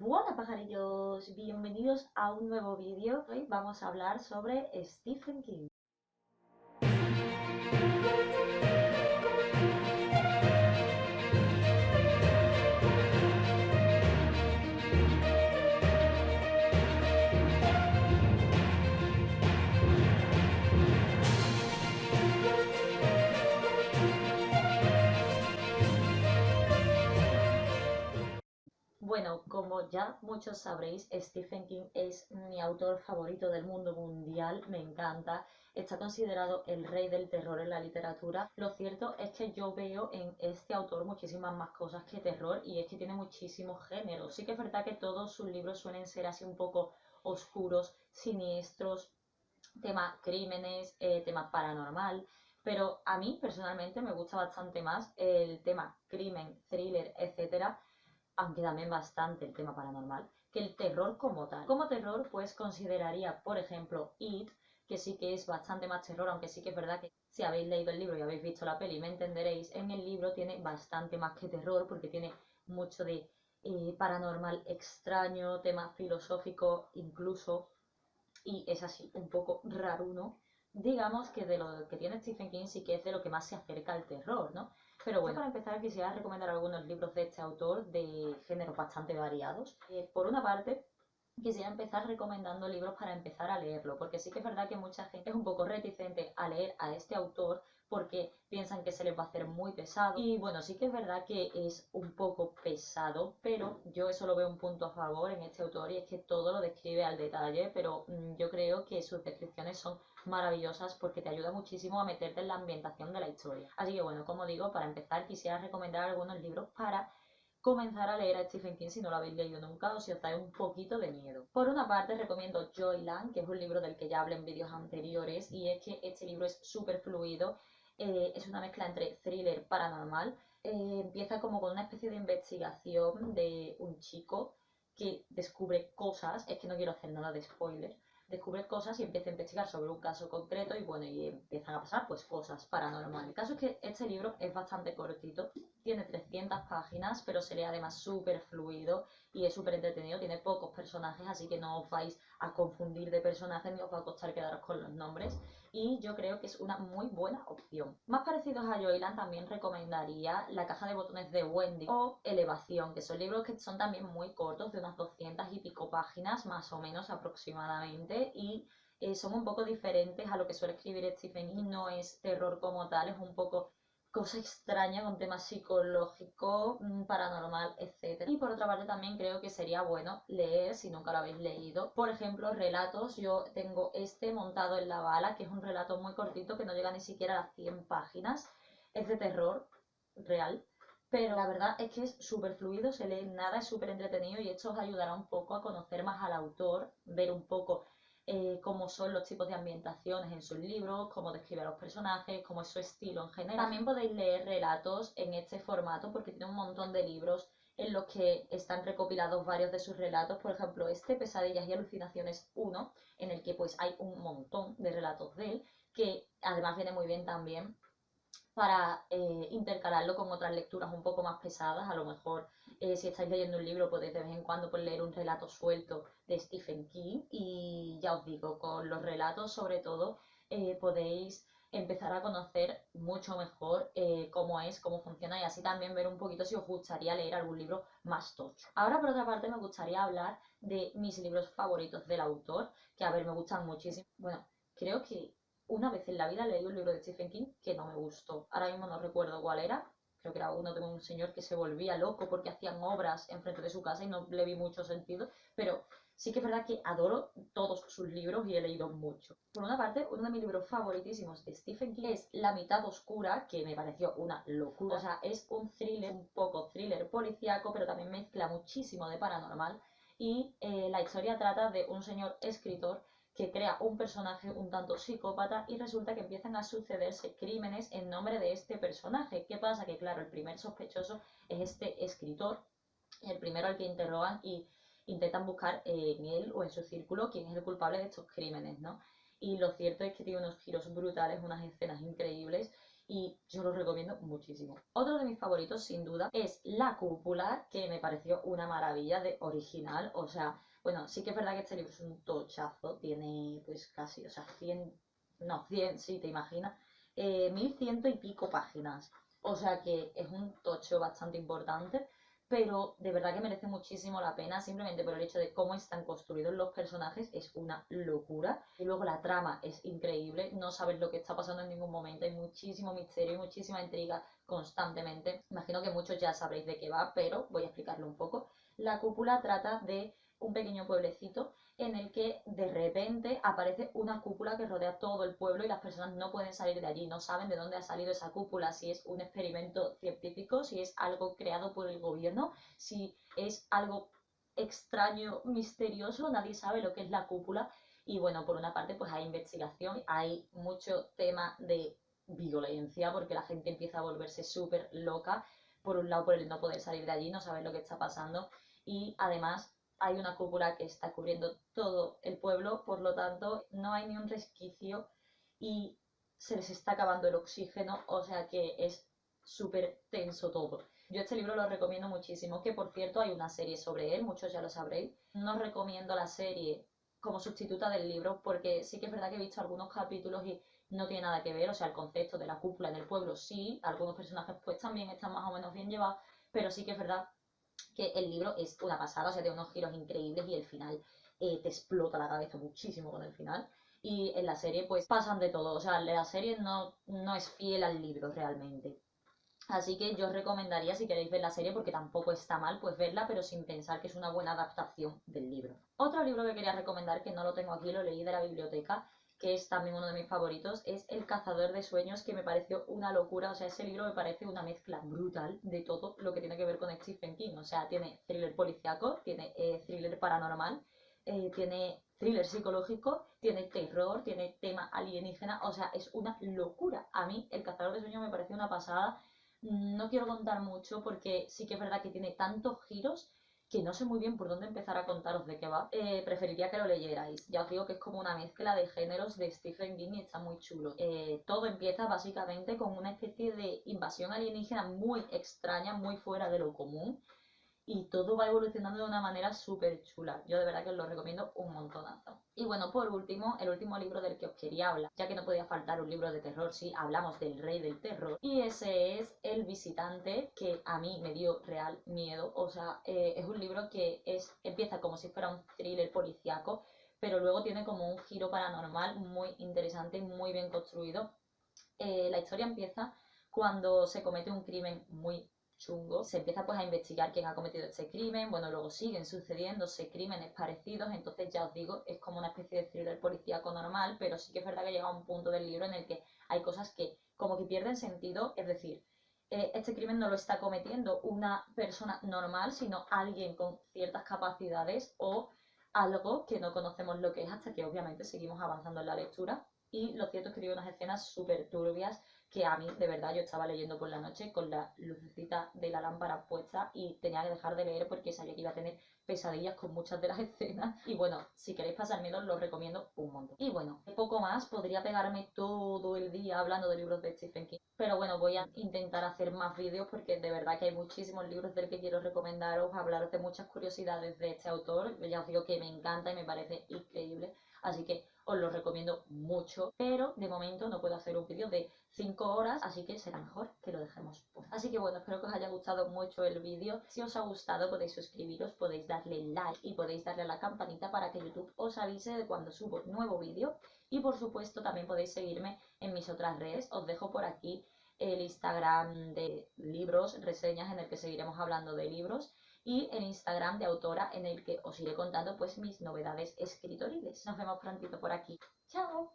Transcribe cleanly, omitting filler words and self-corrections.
Buenas pajarillos, bienvenidos a un nuevo vídeo. Hoy vamos a hablar sobre Stephen King. Bueno, como ya muchos sabréis, Stephen King es mi autor favorito del mundo mundial, me encanta, está considerado el rey del terror en la literatura. Lo cierto es que yo veo en este autor muchísimas más cosas que terror y es que tiene muchísimos géneros. Sí que es verdad que todos sus libros suelen ser así un poco oscuros, siniestros, tema crímenes, tema paranormal, pero a mí personalmente me gusta bastante más el tema crimen, thriller, etcétera, aunque también bastante el tema paranormal, que el terror como tal. Como terror, pues consideraría, por ejemplo, It, que sí que es bastante más terror, aunque sí que es verdad que si habéis leído el libro y habéis visto la peli, me entenderéis, en el libro tiene bastante más que terror, porque tiene mucho de paranormal extraño, tema filosófico incluso, y es así, un poco raruno. Digamos que de lo que tiene Stephen King sí que es de lo que más se acerca al terror, ¿no? Pero bueno, para empezar quisiera recomendar algunos libros de este autor de géneros bastante variados. Por una parte, quisiera empezar recomendando libros para empezar a leerlo, porque sí que es verdad que mucha gente es un poco reticente a leer a este autor porque piensan que se les va a hacer muy pesado. Y bueno, sí que es verdad que es un poco pesado, pero yo eso lo veo un punto a favor en este autor y es que todo lo describe al detalle, pero yo creo que sus descripciones son maravillosas porque te ayuda muchísimo a meterte en la ambientación de la historia. Así que bueno, como digo, para empezar quisiera recomendar algunos libros para comenzar a leer a Stephen King si no lo habéis leído nunca o si os da un poquito de miedo. Por una parte recomiendo Joyland, que es un libro del que ya hablé en vídeos anteriores, y es que este libro es súper fluido, es una mezcla entre thriller paranormal. Empieza como con una especie de investigación de un chico que descubre cosas, es que no quiero hacer nada de spoiler, descubre cosas y empieza a investigar sobre un caso concreto y bueno, y empiezan a pasar pues cosas paranormales. El caso es que este libro es bastante cortito, tiene 300 páginas, pero se lee además súper fluido y es súper entretenido, tiene pocos personajes, así que no os vais a confundir de personajes ni os va a costar quedaros con los nombres y yo creo que es una muy buena opción. Más parecidos a Joyland también recomendaría La caja de botones de Wendy o Elevación, que son libros que son también muy cortos, de unas 200 y pico páginas, más o menos aproximadamente, y son un poco diferentes a lo que suele escribir Stephen King. No es terror como tal, es un poco cosa extraña con temas psicológicos, paranormal, etcétera. Y por otra parte también creo que sería bueno leer, si nunca lo habéis leído, por ejemplo, relatos. Yo tengo este Montado en la bala, que es un relato muy cortito que no llega ni siquiera a las 100 páginas. Es de terror real, pero la verdad es que es súper fluido, se lee nada, es súper entretenido y esto os ayudará un poco a conocer más al autor, ver un poco cómo son los tipos de ambientaciones en sus libros, cómo describe a los personajes, cómo es su estilo en general. También podéis leer relatos en este formato porque tiene un montón de libros en los que están recopilados varios de sus relatos, por ejemplo este Pesadillas y Alucinaciones 1, en el que pues hay un montón de relatos de él, que además viene muy bien también para intercalarlo con otras lecturas un poco más pesadas. A lo mejor si estáis leyendo un libro podéis de vez en cuando pues, leer un relato suelto de Stephen King y ya os digo, con los relatos sobre todo podéis empezar a conocer mucho mejor cómo es, cómo funciona y así también ver un poquito si os gustaría leer algún libro más tocho. Ahora por otra parte me gustaría hablar de mis libros favoritos del autor, que a ver, me gustan muchísimo. Bueno, creo que una vez en la vida leí un libro de Stephen King que no me gustó. Ahora mismo no recuerdo cuál era. Creo que era uno de un señor que se volvía loco porque hacían obras enfrente de su casa y no le vi mucho sentido. Pero sí que es verdad que adoro todos sus libros y he leído mucho. Por una parte, uno de mis libros favoritísimos de Stephen King es La mitad oscura, que me pareció una locura. O sea, es un thriller, un poco thriller policíaco, pero también mezcla muchísimo de paranormal. Y la historia trata de un señor escritor que crea un personaje un tanto psicópata y resulta que empiezan a sucederse crímenes en nombre de este personaje. ¿Qué pasa? Que claro, el primer sospechoso es este escritor, el primero al que interrogan y intentan buscar en él o en su círculo quién es el culpable de estos crímenes, ¿no? Y lo cierto es que tiene unos giros brutales, unas escenas increíbles y yo lo recomiendo muchísimo. Otro de mis favoritos sin duda es La Cúpula, que me pareció una maravilla de original, o sea, bueno, sí que es verdad que este libro es un tochazo, tiene pues casi, o sea, 100, no, 100, sí, te imaginas, 1100 y pico páginas, o sea que es un tocho bastante importante, pero de verdad que merece muchísimo la pena, simplemente por el hecho de cómo están construidos los personajes, es una locura. Y luego la trama es increíble, no sabes lo que está pasando en ningún momento, hay muchísimo misterio y muchísima intriga constantemente. Imagino que muchos ya sabréis de qué va, pero voy a explicarlo un poco. La Cúpula trata de un pequeño pueblecito en el que de repente aparece una cúpula que rodea todo el pueblo y las personas no pueden salir de allí, no saben de dónde ha salido esa cúpula, si es un experimento científico, si es algo creado por el gobierno, si es algo extraño, misterioso, nadie sabe lo que es la cúpula. Y bueno, por una parte pues hay investigación, hay mucho tema de violencia porque la gente empieza a volverse súper loca, por un lado por el no poder salir de allí, no saber lo que está pasando, y además hay una cúpula que está cubriendo todo el pueblo, por lo tanto no hay ni un resquicio y se les está acabando el oxígeno, o sea que es súper tenso todo. Yo este libro lo recomiendo muchísimo, que por cierto hay una serie sobre él, muchos ya lo sabréis. No recomiendo la serie como sustituta del libro porque sí que es verdad que he visto algunos capítulos y no tiene nada que ver, o sea, el concepto de la cúpula en el pueblo sí, algunos personajes pues también están más o menos bien llevados, pero sí que es verdad que el libro es una pasada, o sea, tiene unos giros increíbles y el final te explota la cabeza muchísimo con el final. Y en la serie pues pasan de todo, o sea, la serie no es fiel al libro realmente. Así que yo os recomendaría, si queréis ver la serie, porque tampoco está mal, pues verla, pero sin pensar que es una buena adaptación del libro. Otro libro que quería recomendar, que no lo tengo aquí, lo leí de la biblioteca, que es también uno de mis favoritos, es El cazador de sueños, que me pareció una locura. O sea, ese libro me parece una mezcla brutal de todo lo que tiene que ver con Stephen King. O sea, tiene thriller policiaco, tiene thriller paranormal, tiene thriller psicológico, tiene terror, tiene tema alienígena. O sea, es una locura. A mí El cazador de sueños me pareció una pasada. No quiero contar mucho porque sí que es verdad que tiene tantos giros que no sé muy bien por dónde empezar a contaros de qué va. Preferiría que lo leyerais. Ya os digo que es como una mezcla de géneros de Stephen King y está muy chulo. Todo empieza básicamente con una especie de invasión alienígena muy extraña, muy fuera de lo común. Y todo va evolucionando de una manera súper chula. Yo de verdad que os lo recomiendo un montonazo. Y bueno, por último, el último libro del que os quería hablar, ya que no podía faltar un libro de terror, sí, hablamos del rey del terror. Y ese es El visitante, que a mí me dio real miedo. O sea, es un libro que empieza como si fuera un thriller policíaco, pero luego tiene como un giro paranormal muy interesante, muy bien construido. La historia empieza cuando se comete un crimen muy chungo. Se empieza pues a investigar quién ha cometido este crimen. Bueno, luego siguen sucediéndose crímenes parecidos. Entonces ya os digo, es como una especie de thriller policíaco normal, pero sí que es verdad que llega a un punto del libro en el que hay cosas que como que pierden sentido. Es decir, este crimen no lo está cometiendo una persona normal, sino alguien con ciertas capacidades o algo que no conocemos lo que es hasta que obviamente seguimos avanzando en la lectura. Y lo cierto es que tiene unas escenas súper turbias que a mí, de verdad, yo estaba leyendo por la noche con la lucecita de la lámpara puesta y tenía que dejar de leer porque sabía que iba a tener pesadillas con muchas de las escenas. Y bueno, si queréis pasar miedo, lo recomiendo un montón. Y bueno, poco más, podría pegarme todo el día hablando de libros de Stephen King. Pero bueno, voy a intentar hacer más vídeos porque de verdad que hay muchísimos libros del que quiero recomendaros, hablaros de muchas curiosidades de este autor. Ya os digo que me encanta y me parece increíble. Así que os lo recomiendo mucho, pero de momento no puedo hacer un vídeo de 5 horas, así que será mejor que lo dejemos por. Así que bueno, espero que os haya gustado mucho el vídeo. Si os ha gustado podéis suscribiros, podéis darle like y podéis darle a la campanita para que YouTube os avise de cuando subo nuevo vídeo. Y por supuesto también podéis seguirme en mis otras redes. Os dejo por aquí el Instagram de libros, reseñas, en el que seguiremos hablando de libros, y el Instagram de autora, en el que os iré contando pues mis novedades escritoriles. Nos vemos prontito por aquí. ¡Chao!